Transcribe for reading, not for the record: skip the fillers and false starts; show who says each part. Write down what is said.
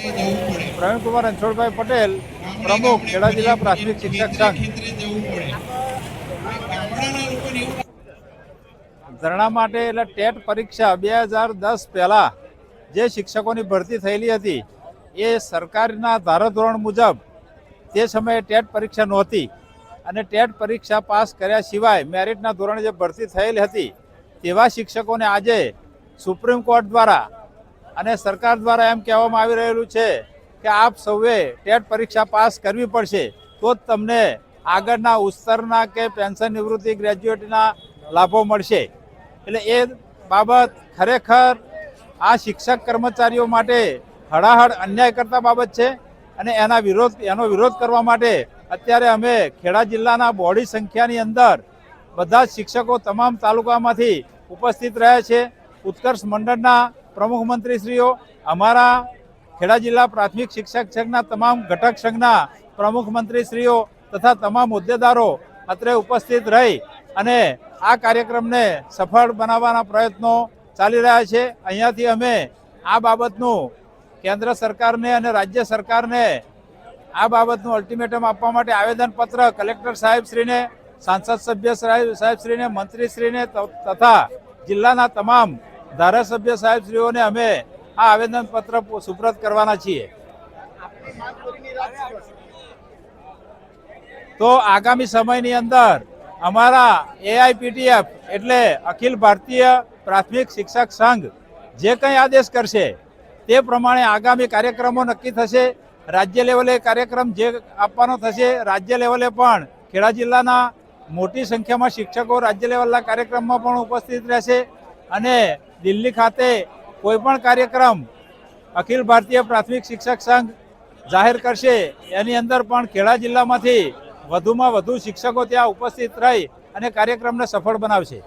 Speaker 1: પ્રવીણકુમાર રણછોડભાઈ પટેલ, પ્રમુખ ખેડા જિલ્લા પ્રાથમિક શિક્ષક સંઘ। ધરણા માટે એટલે ટેટ પરીક્ષા 2010 પહેલા જે શિક્ષકોની ભરતી થયેલી હતી એ સરકારના ધારાધોરણ મુજબ તે સમયે ટેટ પરીક્ષા નહોતી અને ટેટ પરીક્ષા પાસ કર્યા સિવાય મેરિટના ધોરણે જે ભરતી થયેલી હતી તેવા શિક્ષકોને આજે સુપ્રીમ કોર્ટ દ્વારા અને સરકાર દ્વારા એમ કહેવામાં આવી રહેલું છે કે આપ સૌએ ટેટ પરીક્ષા પાસ કરવી પડશે તો જ તમને આગળના ઉત્તરના કે પેન્શન નિવૃત્તિ ગ્રેજ્યુએટના લાભો મળશે। એટલે એ બાબત ખરેખર આ શિક્ષક કર્મચારીઓ માટે હળાહળ અન્યાય કરતા બાબત છે અને એનો વિરોધ કરવા માટે અત્યારે અમે ખેડા જિલ્લાના બહોળી સંખ્યાની અંદર બધા જ શિક્ષકો તમામ તાલુકામાંથી ઉપસ્થિત રહ્યા છે। ઉત્કર્ષ મંડળના પ્રમુખ મંત્રીશ્રીઓ, અમારા ખેડા જિલ્લા પ્રાથમિક શિક્ષક સંઘના તમામ ઘટક સંઘના પ્રમુખ મંત્રીશ્રીઓ તથા તમામ હોદ્દેદારો અત્રે ઉપસ્થિત રહી અને આ કાર્યક્રમને સફળ બનાવવાના પ્રયત્નો ચાલી રહ્યા છે। અહીંયાથી અમે આ બાબતનું કેન્દ્ર સરકારને અને રાજ્ય સરકારને આ બાબતનું અલ્ટિમેટમ આપવા માટે આવેદનપત્ર કલેક્ટર સાહેબશ્રીને, સાંસદ સભ્ય સાહેબશ્રીને, મંત્રીશ્રીને તથા જિલ્લાના તમામ ધારાસભ્ય સાહેબશ્રીઓને અમે આ આવેદનપત્ર સુપ્રત કરવાના છીએ। તો આગામી સમયની અંદર અમારા AIPTF એટલે અખિલ ભારતીય પ્રાથમિક શિક્ષક સંઘ જે કંઈ આદેશ કરશે તે પ્રમાણે આગામી કાર્યક્રમો નક્કી થશે। રાજ્ય લેવલે કાર્યક્રમ જે આપવાનો થશે, રાજ્ય લેવલે પણ ખેડા જિલ્લાના મોટી સંખ્યામાં શિક્ષકો રાજ્ય લેવલના કાર્યક્રમમાં પણ ઉપસ્થિત રહેશે અને દિલ્હી ખાતે કોઈ પણ કાર્યક્રમ અખિલ ભારતીય પ્રાથમિક શિક્ષક સંઘ જાહેર કરશે એની અંદર પણ ખેડા જિલ્લામાંથી વધુમાં વધુ શિક્ષકો ત્યાં ઉપસ્થિત રહી અને કાર્યક્રમને સફળ બનાવશે।